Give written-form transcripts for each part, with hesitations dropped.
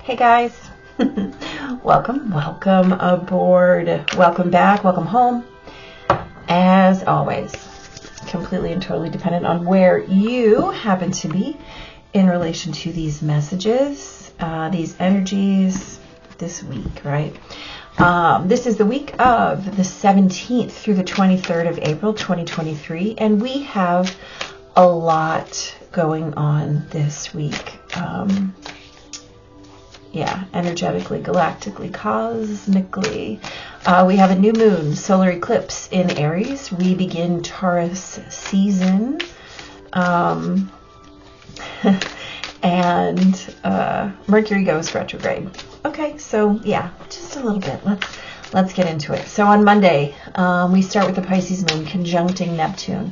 Hey guys, welcome aboard, welcome back, welcome home. As always, completely and totally dependent on where you happen to be in relation to these messages, these energies this week, right? This is the week of the 17th through the 23rd of April, 2023, and we have a lot going on this week. Energetically, galactically, cosmically. We have a new moon, solar eclipse in Aries. We begin Taurus season. And Mercury goes retrograde. Okay, so yeah, just a little bit. Let's get into it. So on Monday, we start with the Pisces moon conjuncting Neptune.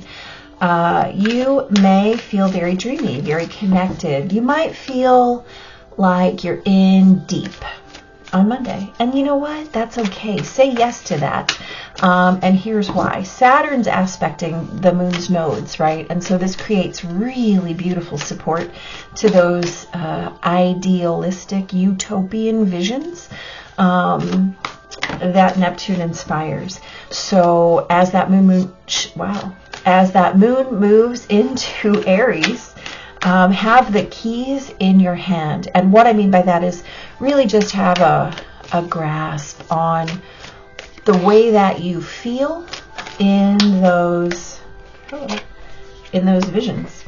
You may feel very dreamy, very connected. You might feel like you're in deep on Monday. And you know what? That's okay. Say yes to that. And here's why. Saturn's aspecting the moon's nodes, right? And so this creates really beautiful support to those idealistic utopian visions that Neptune inspires. So as that moon moves into Aries, have the keys in your hand. And what I mean by that is really just have a grasp on the way that you feel in those visions.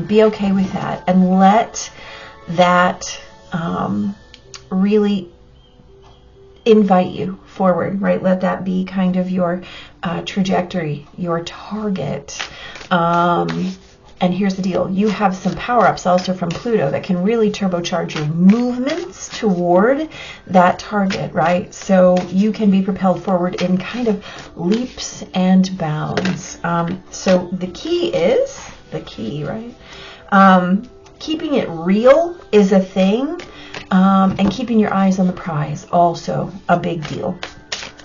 Be okay with that and let that really invite you forward, right? Let that be kind of your trajectory, your target. And here's the deal. You have some power-ups also from Pluto that can really turbocharge your movements toward that target, right? So you can be propelled forward in kind of leaps and bounds. So the key, right? Keeping it real is a thing. And keeping your eyes on the prize, also a big deal.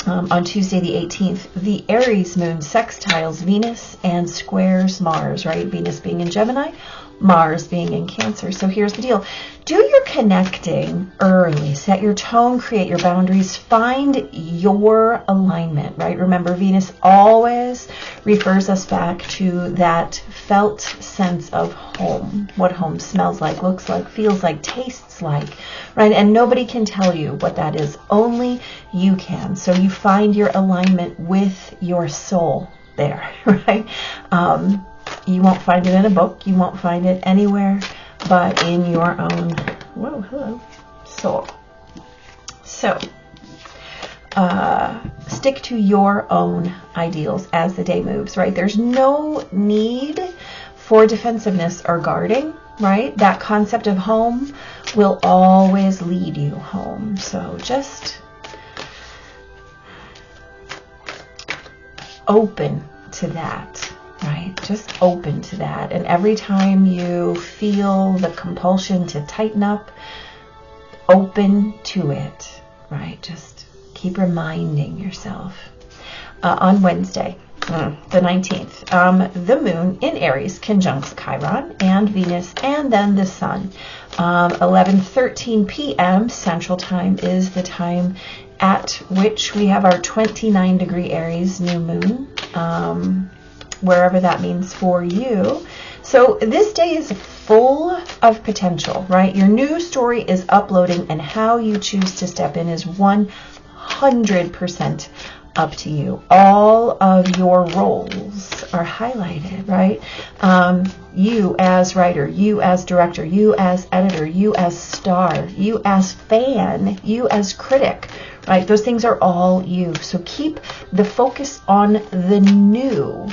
On Tuesday the 18th, the Aries moon sextiles Venus and squares Mars, right? Venus being in Gemini, Mars being in Cancer. So here's the deal. Do your connecting early. Set your tone, create your boundaries, find your alignment, right? Remember, Venus always refers us back to that felt sense of home. What home smells like, looks like, feels like, tastes like, right? And nobody can tell you what that is. Only you can. So you find your alignment with your soul there, right? You won't find it in a book. You won't find it anywhere but in your own, soul. So, stick to your own ideals as the day moves, right? There's no need for defensiveness or guarding, right? That concept of home will always lead you home. So just open to that. Right? Just open to that. And every time you feel the compulsion to tighten up, open to it. Right? Just keep reminding yourself. On Wednesday, the 19th, the moon in Aries conjuncts Chiron and Venus and then the sun. 11:13 p.m. Central Time is the time at which we have our 29-degree Aries new moon. Wherever that means for you. So this day is full of potential, right? Your new story is uploading, and how you choose to step in is 100% up to you. All of your roles are highlighted, right? You as writer, you as director, you as editor, you as star, you as fan, you as critic, right? Those things are all you. So keep the focus on the new,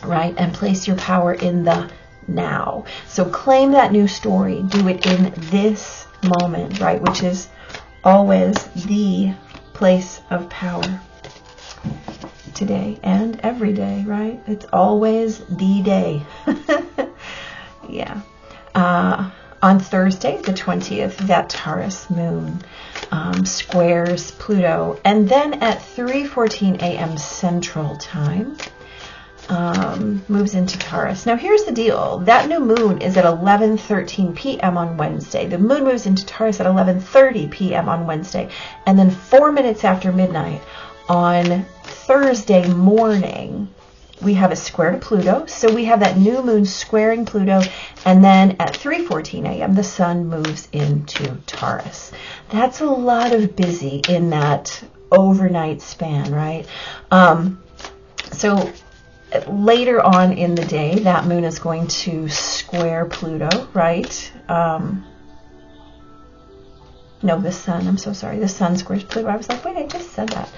right? And place your power in the now. So claim that new story. Do it in this moment, right? Which is always the place of power. Today and every day, right? It's always the day. Yeah. On Thursday, the 20th, that Taurus moon squares Pluto. And then at 3:14 a.m. Central Time, moves into Taurus. Now here's the deal. That new moon is at 11:13 p.m. on Wednesday. The moon moves into Taurus at 11:30 p.m. on Wednesday. And then 4 minutes after midnight on Thursday morning, we have a square to Pluto. So we have that new moon squaring Pluto. And then at 3:14 a.m., the sun moves into Taurus. That's a lot of busy in that overnight span, right? So later on in the day, that moon is going to square Pluto, right? No, the sun, I'm so sorry. The sun squares Pluto. I was like, wait, I just said that.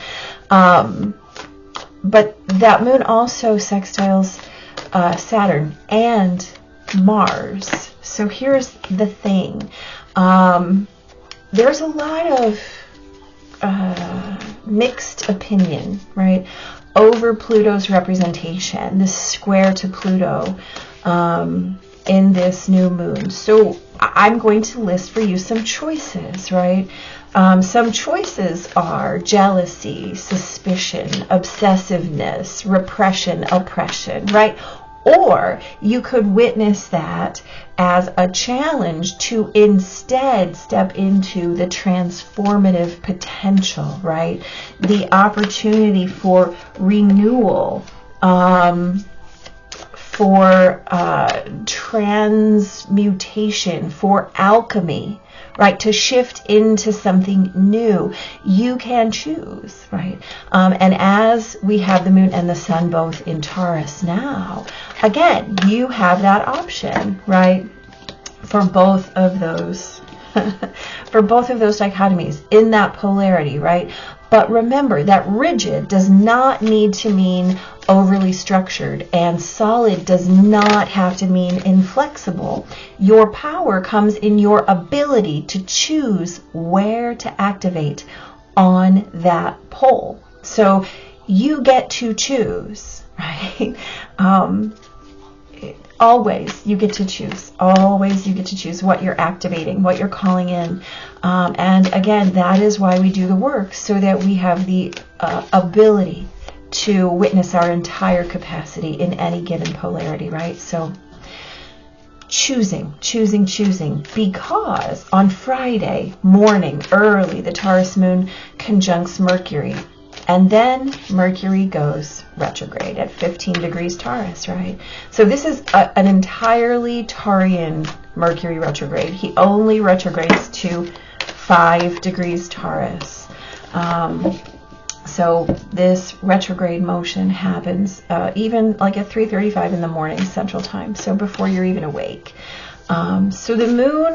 But that moon also sextiles Saturn and Mars. So here's the thing. There's a lot of mixed opinion, right, over Pluto's representation, this square to Pluto in this new moon. So I'm going to list for you some choices, right? Some choices are jealousy, suspicion, obsessiveness, repression, oppression, right? Or you could witness that as a challenge to instead step into the transformative potential, right? The opportunity for renewal, for transmutation, for alchemy, right? To shift into something new. You can choose, right? And as we have the moon and the sun both in Taurus now, again, you have that option, right? For both of those, for both of those dichotomies in that polarity, right? But remember that rigid does not need to mean overly structured, and solid does not have to mean inflexible. Your power comes in your ability to choose where to activate on that pole. So you get to choose, right? Always you get to choose. Always you get to choose what you're activating, what you're calling in. And again, that is why we do the work, so that we have the ability to witness our entire capacity in any given polarity, right? So choosing, because on Friday morning, early, the Taurus moon conjuncts Mercury. And then Mercury goes retrograde at 15 degrees Taurus, right? So this is an entirely Taurian Mercury retrograde. He only retrogrades to 5 degrees Taurus. So this retrograde motion happens even like at 3:35 in the morning Central Time, so before you're even awake. So the moon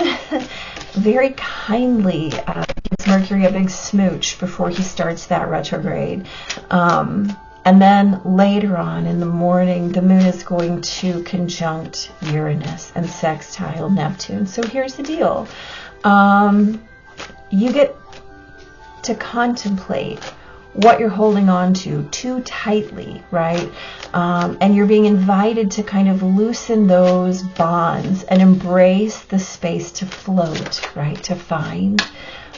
very kindly gives Mercury a big smooch before he starts that retrograde. And then later on in the morning, the moon is going to conjunct Uranus and sextile Neptune. So here's the deal. You get to contemplate what you're holding on to too tightly, right? And you're being invited to kind of loosen those bonds and embrace the space to float, right? To find,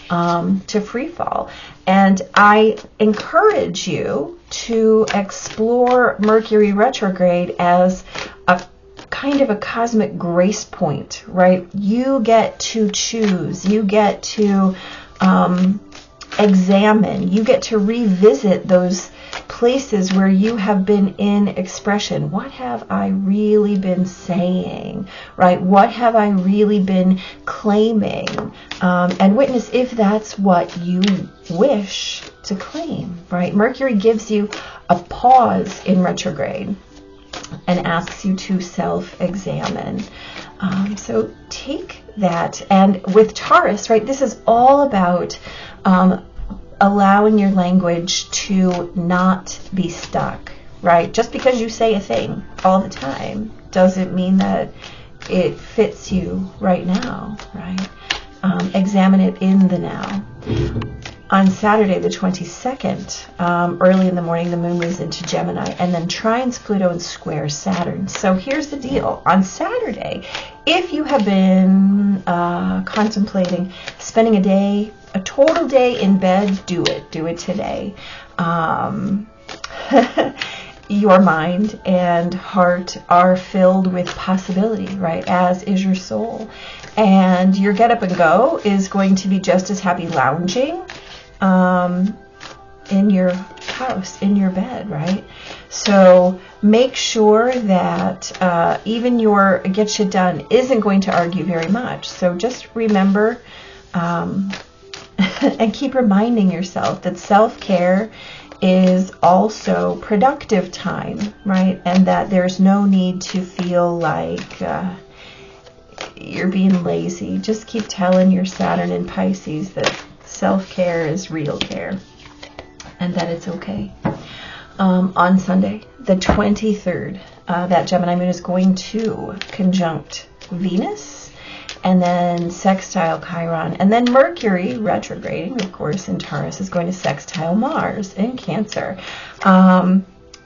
to free fall. And I encourage you to explore Mercury retrograde as a kind of a cosmic grace point, right? You get to choose, you get to examine, you get to revisit those places where you have been in expression. What have I really been saying, right? What have I really been claiming? And witness if that's what you wish to claim, right? Mercury gives you a pause in retrograde and asks you to self-examine. So take that. And with Taurus, right, this is all about allowing your language to not be stuck, right? Just because you say a thing all the time doesn't mean that it fits you right now, right? Examine it in the now. On Saturday, the 22nd, early in the morning, the moon moves into Gemini and then trines Pluto and squares Saturn. So here's the deal. On Saturday, if you have been contemplating spending a total day in bed, do it. Do it today. your mind and heart are filled with possibility, right? As is your soul. And your get up and go is going to be just as happy lounging in your house, in your bed, right? So make sure that even your get shit done isn't going to argue very much. So just remember and keep reminding yourself that self-care is also productive time, right? And that there's no need to feel like you're being lazy. Just keep telling your Saturn in Pisces that self-care is real care and that it's okay. On Sunday, the 23rd, that Gemini moon is going to conjunct Venus and then sextile Chiron. And then Mercury, retrograding, of course, in Taurus, is going to sextile Mars in Cancer.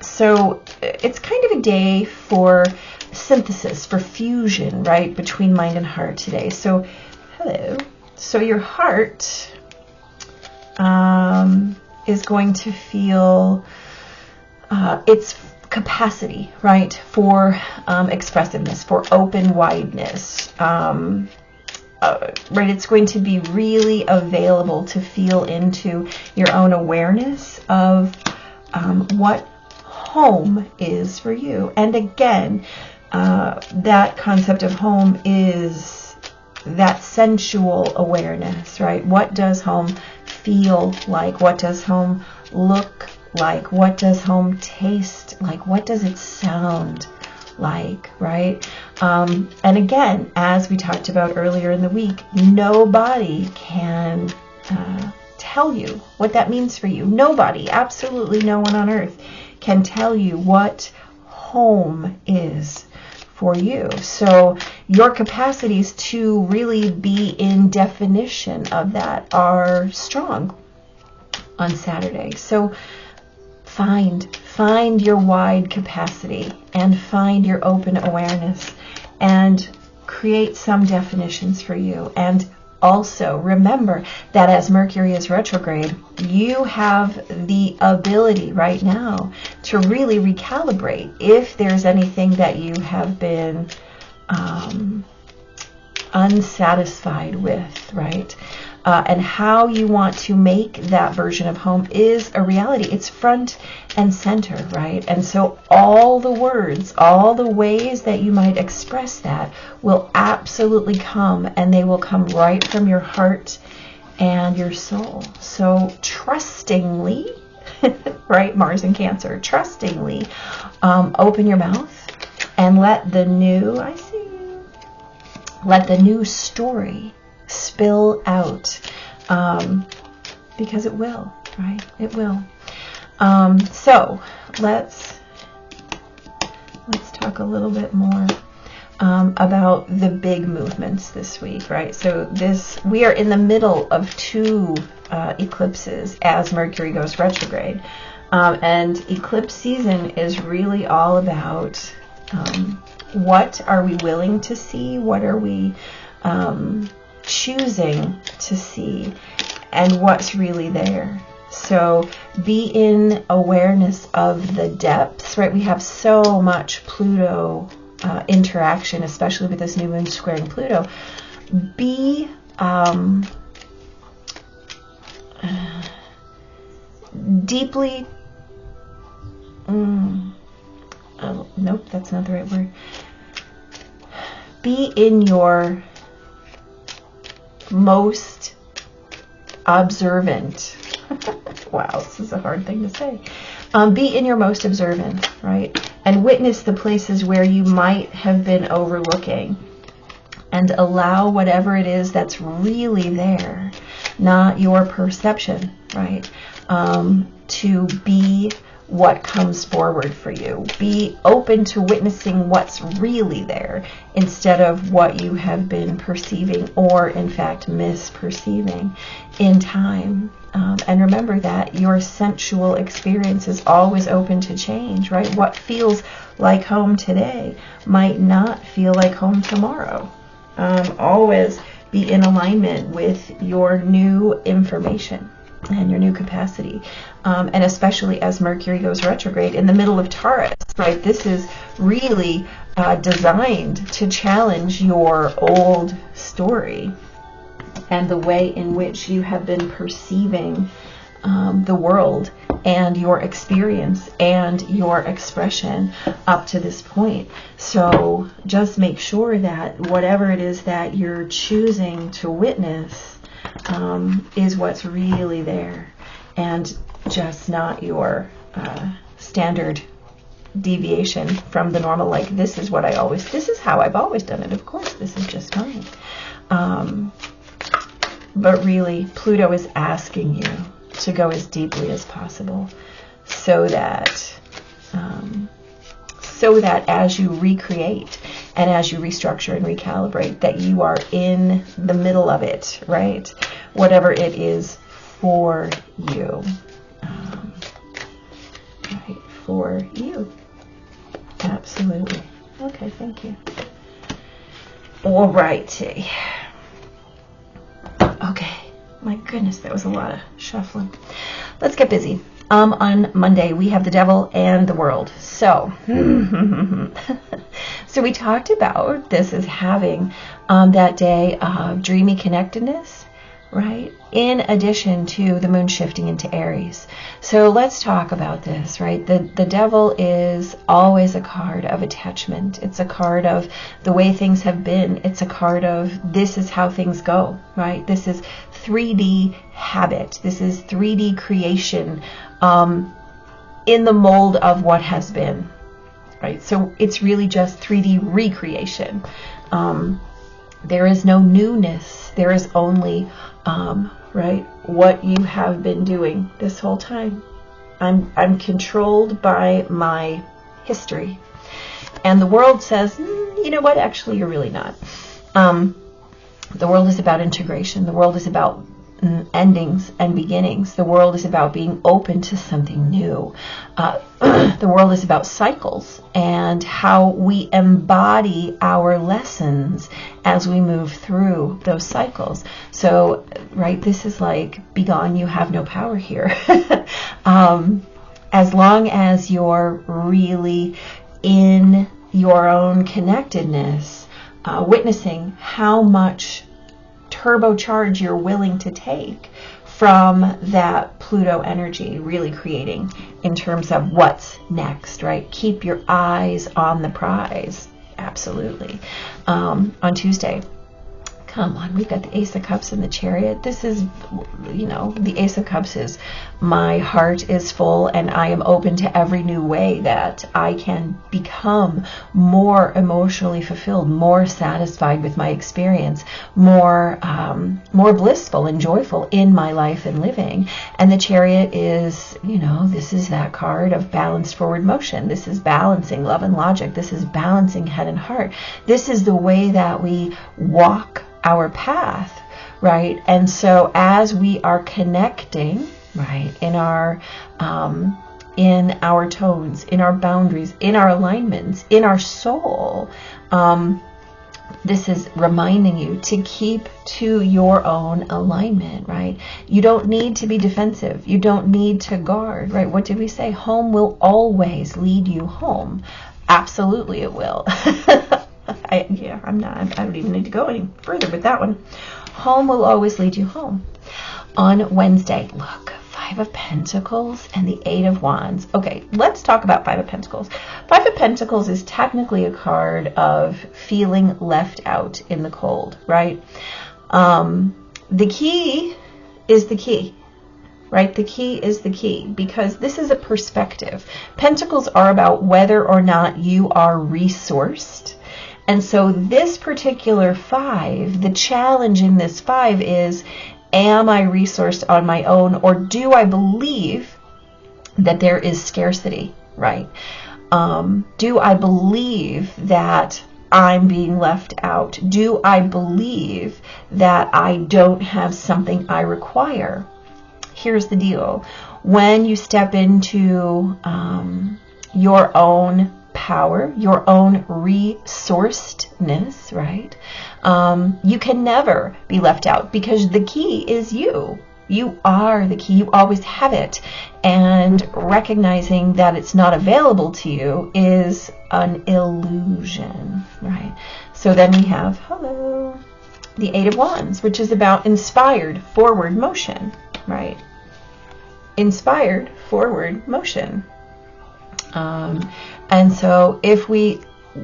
So it's kind of a day for synthesis, for fusion, right, between mind and heart today. So, hello. So your heart is going to feel its capacity, right, for expressiveness, for open wideness, right? It's going to be really available to feel into your own awareness of what home is for you. And again, that concept of home is that sensual awareness, right? What does home feel like? What does home look like? What does home taste like? What does it sound like, right? And again, as we talked about earlier in the week, nobody can tell you what that means for you. Nobody, absolutely no one on earth can tell you what home is for you. So your capacities to really be in definition of that are strong on Saturday. So find your wide capacity and find your open awareness and create some definitions for you. And also remember that as Mercury is retrograde, you have the ability right now to really recalibrate if there's anything that you have been unsatisfied with, right? And how you want to make that version of home is a reality. It's front and center, right? And so all the words, all the ways that you might express that will absolutely come, and they will come right from your heart and your soul. So trustingly, right, Mars in Cancer, trustingly open your mouth and let the new, let the new story spill out, because it will, right? It will. So let's talk a little bit more about the big movements this week, right? So we are in the middle of two eclipses as Mercury goes retrograde, and eclipse season is really all about what are we willing to see, what are we choosing to see, and what's really there. So be in awareness of the depths, right? We have so much Pluto interaction, especially with this new moon squaring Pluto. Be deeply nope, that's not the right word. Be in your most observant. Wow, this is a hard thing to say. Be in your most observant, right? And witness the places where you might have been overlooking, and allow whatever it is that's really there, not your perception, right? To be what comes forward for you. Be open to witnessing what's really there instead of what you have been perceiving or in fact misperceiving in time. And remember that your sensual experience is always open to change, right? What feels like home today might not feel like home tomorrow. Always be in alignment with your new information. and your new capacity. And especially as Mercury goes retrograde in the middle of Taurus, right? This is really designed to challenge your old story and the way in which you have been perceiving the world and your experience and your expression up to this point. So just make sure that whatever it is that you're choosing to witness is what's really there, and just not your standard deviation from the normal, like, this is how I've always done it. Of course, this is just fine. But really, Pluto is asking you to go as deeply as possible, so that as you recreate and as you restructure and recalibrate, that you are in the middle of it, right? Whatever it is for you, right? For you, absolutely. Okay, thank you. All righty. Okay. My goodness, that was a lot of shuffling. Let's get busy. On Monday, we have the Devil and the World. So, so we talked about this as having that day of dreamy connectedness, right? In addition to the moon shifting into Aries. So let's talk about this, right? The Devil is always a card of attachment. It's a card of the way things have been. It's a card of this is how things go, right? This is 3D habit. This is 3D creation in the mold of what has been, right? So it's really just 3D recreation. There is no newness. There is only right, what you have been doing this whole time. I'm controlled by my history. And the world says, you know what, actually you're really not. The world is about integration. The world is about endings and beginnings. The world is about being open to something new. The world is about cycles and how we embody our lessons as we move through those cycles. So, right, this is like, be gone, you have no power here. As long as you're really in your own connectedness, witnessing how much turbocharge you're willing to take from that Pluto energy, really creating in terms of what's next, right? Keep your eyes on the prize. Absolutely. On Tuesday, come on, we've got the Ace of Cups and the Chariot. This is, you know, the Ace of Cups is my heart is full and I am open to every new way that I can become more emotionally fulfilled, more satisfied with my experience, more blissful and joyful in my life and living. And the Chariot is, you know, this is that card of balanced forward motion. This is balancing love and logic. This is balancing head and heart. This is the way that we walk our path, right? And so as we are connecting, right, in our tones, in our boundaries, in our alignments, in our soul, this is reminding you to keep to your own alignment, right? You don't need to be defensive. You don't need to guard, right? What did we say? Home will always lead you home. Absolutely it will. I don't even need to go any further with that one. Home will always lead you home. On Wednesday, look, 5 of Pentacles and the 8 of Wands. Okay, let's talk about 5 of Pentacles. 5 of Pentacles is technically a card of feeling left out in the cold, right? The key is the key, right? The key is the key, because this is a perspective. Pentacles are about whether or not you are resourced. And so this particular 5, the challenge in this 5 is, am I resourced on my own, or do I believe that there is scarcity, right? Do I believe that I'm being left out? Do I believe that I don't have something I require? Here's the deal. When you step into your own power, your own resourcedness, right? You can never be left out, because the key is you. You are the key. You always have it. And recognizing that it's not available to you is an illusion, right? So then we have, hello, the Eight of Wands, which is about inspired forward motion, right? Inspired forward motion. And so if we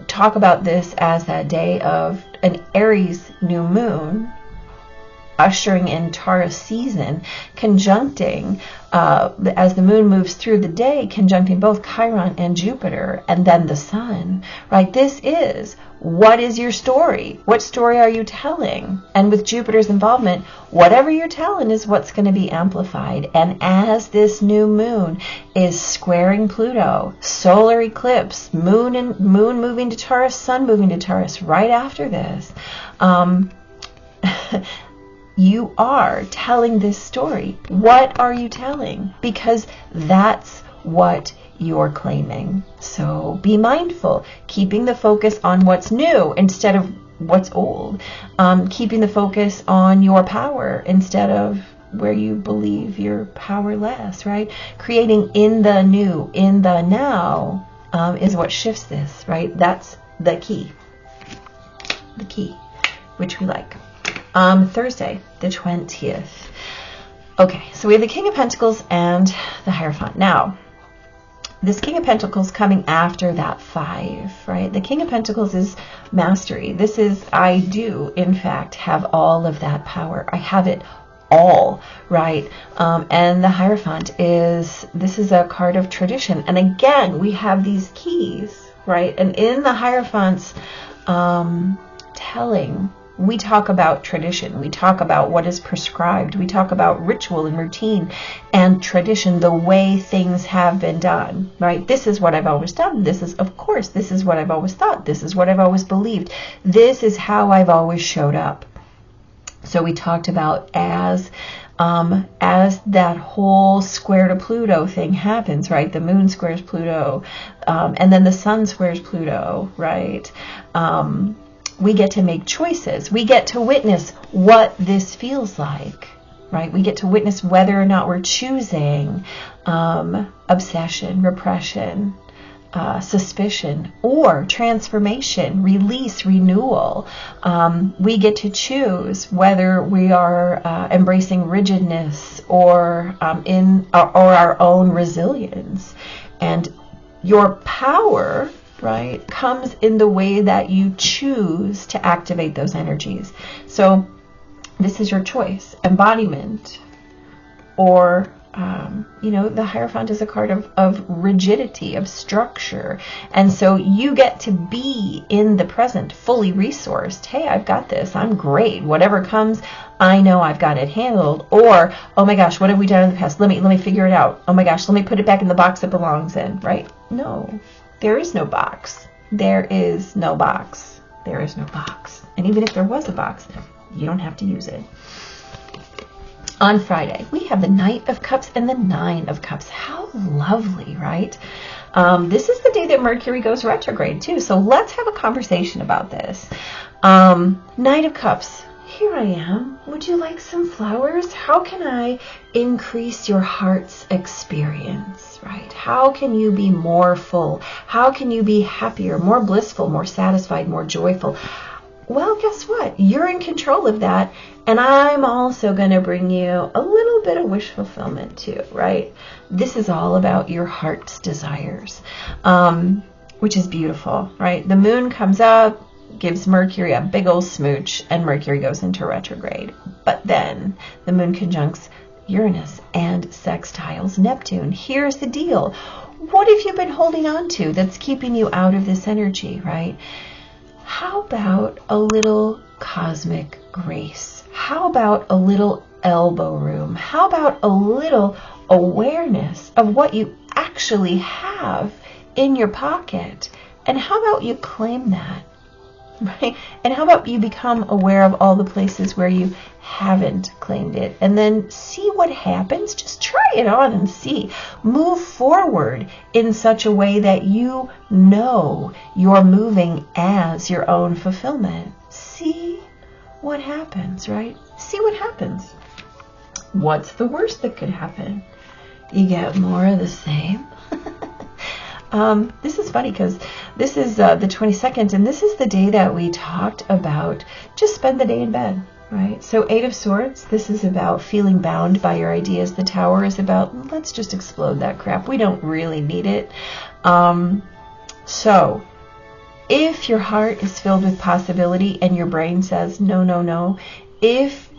talk about this as that day of an Aries new moon, ushering in Taurus season, conjuncting, as the moon moves through the day, conjuncting both Chiron and Jupiter, and then the sun, right? This is, what is your story? What story are you telling? And with Jupiter's involvement, whatever you're telling is what's going to be amplified. And as this new moon is squaring Pluto, solar eclipse, moon moving to Taurus, sun moving to Taurus right after this, you are telling this story. What are you telling? Because that's what you're claiming. So be mindful, keeping the focus on what's new instead of what's old. Keeping the focus on your power instead of where you believe you're powerless, right? Creating in the new, in the now, is what shifts this, right? That's the key. The key, which we like. Thursday, the 20th. Okay, so we have the King of Pentacles and the Hierophant. Now, this King of Pentacles coming after that 5, right? The King of Pentacles is mastery. This is, I do, in fact, have all of that power. I have it all, right? And the Hierophant is, this is a card of tradition. And again, we have these keys, right? And in the Hierophant's telling, we talk about tradition. We talk about what is prescribed. We talk about ritual and routine and tradition, the way things have been done, right? This is what I've always done. This is, of course, this is what I've always thought. This is what I've always believed. This is how I've always showed up. So we talked about as that whole square to Pluto thing happens, right? The moon squares Pluto, and then the sun squares Pluto, right? We get to make choices. We get to witness what this feels like, right? We get to witness whether or not we're choosing obsession, repression, suspicion, or transformation, release, renewal. We get to choose whether we are embracing rigidness or our own resilience. And your power, right, comes in the way that you choose to activate those energies. So this is your choice, embodiment, or the Hierophant is a card of rigidity, of structure. And so you get to be in the present, fully resourced. Hey, I've got this. I'm great. Whatever comes, I know I've got it handled. Or, oh my gosh, what have we done in the past? Let me figure it out. Oh my gosh, let me put it back in the box it belongs in, right? No, there is no box. There is no box. There is no box. And even if there was a box, you don't have to use it. On Friday, we have the Knight of Cups and the Nine of Cups. How lovely, right? This is the day that Mercury goes retrograde, too. So let's have a conversation about this. Knight of Cups. Here I am. Would you like some flowers? How can I increase your heart's experience, right? How can you be more full? How can you be happier, more blissful, more satisfied, more joyful? Well, guess what? You're in control of that. And I'm also going to bring you a little bit of wish fulfillment too, right? This is all about your heart's desires, which is beautiful, right? The moon comes up, gives Mercury a big old smooch, and Mercury goes into retrograde. But then the moon conjuncts Uranus and sextiles Neptune. Here's the deal. What have you been holding on to that's keeping you out of this energy, right? How about a little cosmic grace? How about a little elbow room? How about a little awareness of what you actually have in your pocket? And how about you claim that, right? And how about you become aware of all the places where you haven't claimed it, and then see what happens? Just try it on and see. Move forward in such a way that you know you're moving as your own fulfillment. See what happens, right? See what happens. What's the worst that could happen? You get more of the same. This is funny because this is the 22nd, and this is the day that we talked about just spend the day in bed, right? So 8 of Swords, this is about feeling bound by your ideas. The Tower is about, let's just explode that crap. We don't really need it. So if your heart is filled with possibility and your brain says, no, no, no, if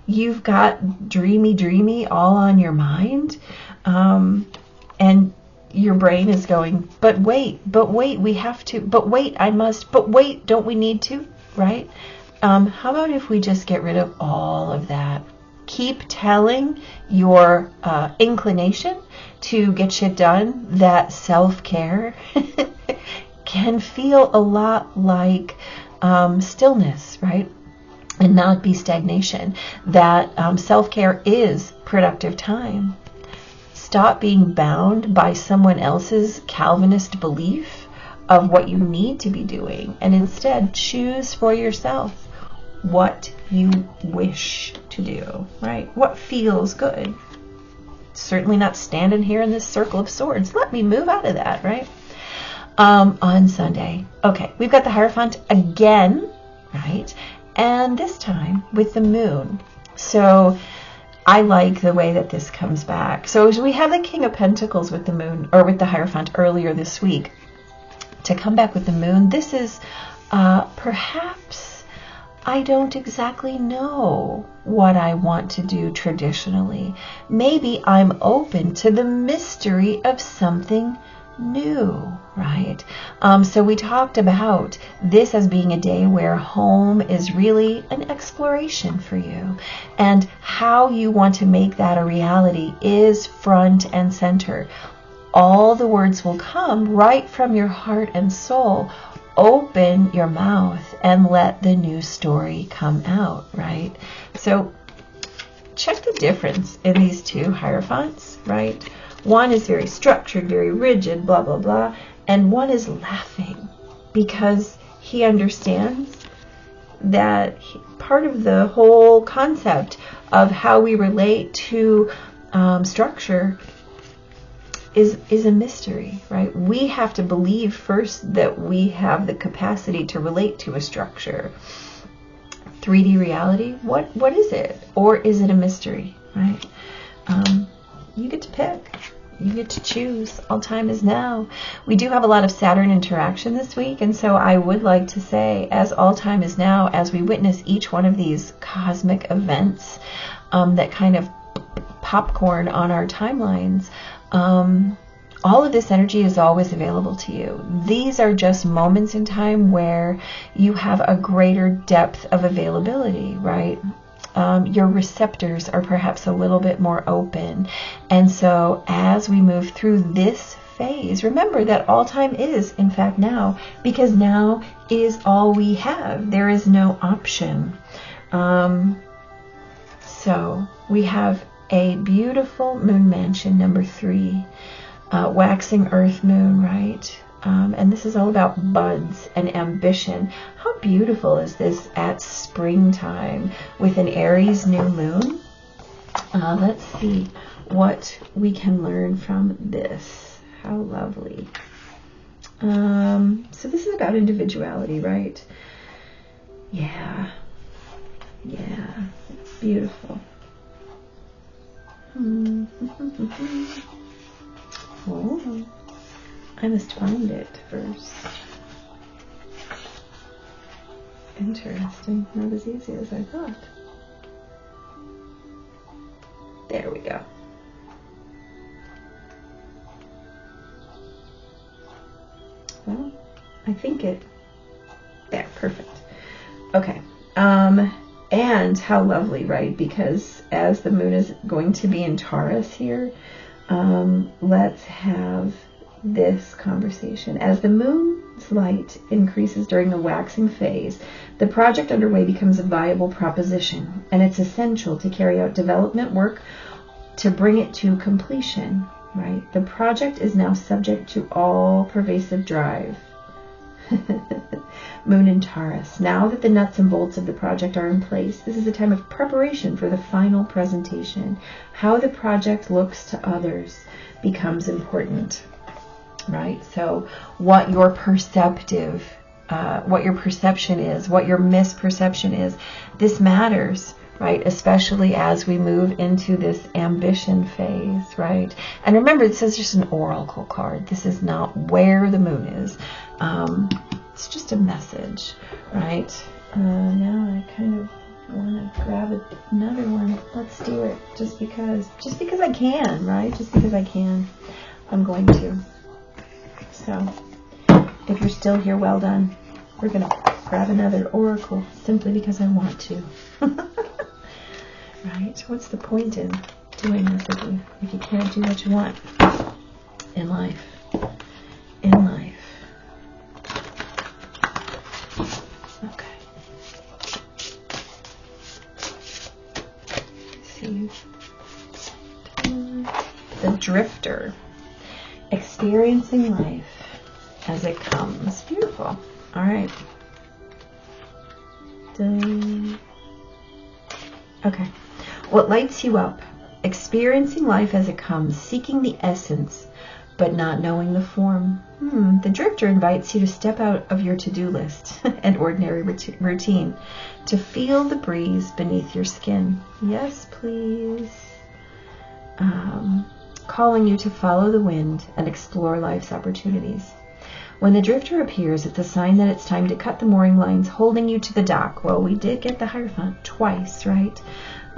you've got dreamy all on your mind, and your brain is going, but wait, we have to, but wait, I must, but wait, don't we need to, right? How about if we just get rid of all of that? Keep telling your inclination to get shit done that self-care can feel a lot like stillness, right? And not be stagnation. That self-care is productive time. Stop being bound by someone else's Calvinist belief of what you need to be doing, and instead choose for yourself what you wish to do, right? What feels good. Certainly not standing here in this circle of swords. Let me move out of that, right? On Sunday. Okay, we've got the Hierophant again, right? And this time with the moon. So I like the way that this comes back. So we have the King of Pentacles with the moon, or with the Hierophant earlier this week. To come back with the moon, this is perhaps I don't exactly know what I want to do traditionally. Maybe I'm open to the mystery of something new, right? So we talked about this as being a day where home is really an exploration for you, and how you want to make that a reality is front and center. All the words will come right from your heart and soul. Open your mouth and let the new story come out, right? So check the difference in these two Hierophants, right? One is very structured, very rigid, blah, blah, blah. And one is laughing because he understands that part of the whole concept of how we relate to structure is a mystery, right? We have to believe first that we have the capacity to relate to a structure. 3D reality, what is it? Or is it a mystery, right? You get to pick. You get to choose. All time is now. We do have a lot of Saturn interaction this week, and so I would like to say, as all time is now, as we witness each one of these cosmic events that kind of popcorn on our timelines, all of this energy is always available to you. These are just moments in time where you have a greater depth of availability, right? Your receptors are perhaps a little bit more open. And so as we move through this phase, remember that all time is, in fact, now, because now is all we have. There is no option. So we have a beautiful moon mansion, number 3, waxing earth moon, right? And this is all about buds and ambition. How beautiful is this at springtime with an Aries new moon? Let's see what we can learn from this. How lovely. So this is about individuality, right? Yeah. Yeah. It's beautiful. Oh. I must find it first. Interesting. Not as easy as I thought. There we go. Well, I think it... There, perfect. Okay. And how lovely, right? Because as the moon is going to be in Taurus here, let's have this conversation. As the moon's light increases during the waxing phase, the project underway becomes a viable proposition, and it's essential to carry out development work to bring it to completion, right? The project is now subject to all pervasive drive. Moon in Taurus. Now that the nuts and bolts of the project are in place, this is a time of preparation for the final presentation. How the project looks to others becomes important, right? So what your perception is, what your misperception is, this matters, right? Especially as we move into this ambition phase, right? And remember, this is just an oracle card. This is not where the moon is. It's just a message, right? Now I kind of want to grab another one. Let's do it. Just because I can, right? Just because I can, I'm going to. So if you're still here, well done. We're going to grab another oracle simply because I want to. Right? What's the point in doing this if you can't do what you want in life? In life. Okay. See. The Drifter. Experiencing life as it comes. Beautiful. All right. Okay. What lights you up? Experiencing life as it comes, seeking the essence, but not knowing the form. The Drifter invites you to step out of your to-do list and ordinary routine, to feel the breeze beneath your skin. Yes, please. Calling you to follow the wind and explore life's opportunities. When the Drifter appears, it's a sign that it's time to cut the mooring lines holding you to the dock. Well, we did get the Hierophant twice, right?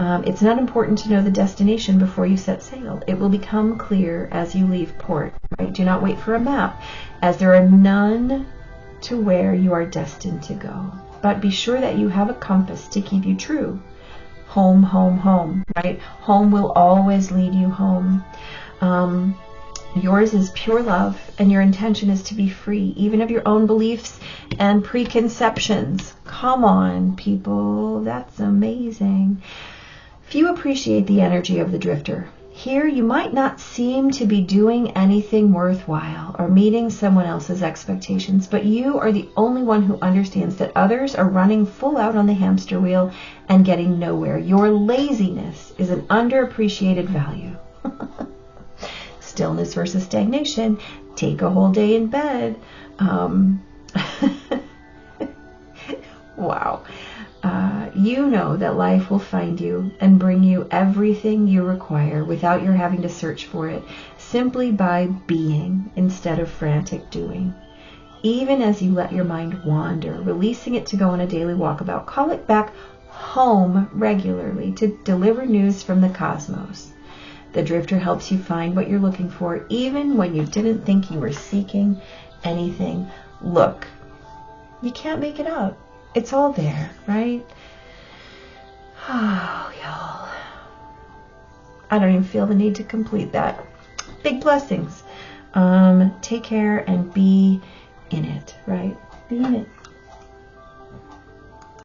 It's not important to know the destination before you set sail. It will become clear as you leave port, right? Do not wait for a map, as there are none to where you are destined to go. But be sure that you have a compass to keep you true. Home, home, home, right? Home will always lead you home. Yours is pure love, and your intention is to be free, even of your own beliefs and preconceptions. Come on, people. That's amazing. Few appreciate the energy of the Drifter. Here, you might not seem to be doing anything worthwhile or meeting someone else's expectations, but you are the only one who understands that others are running full out on the hamster wheel and getting nowhere. Your laziness is an underappreciated value. Stillness versus stagnation. Take a whole day in bed. Wow. You know that life will find you and bring you everything you require without your having to search for it, simply by being instead of frantic doing. Even as you let your mind wander, releasing it to go on a daily walkabout, call it back home regularly to deliver news from the cosmos. The Drifter helps you find what you're looking for, even when you didn't think you were seeking anything. Look, you can't make it up. It's all there, right? Oh, y'all. I don't even feel the need to complete that. Big blessings. Take care and be in it, right? Be in it.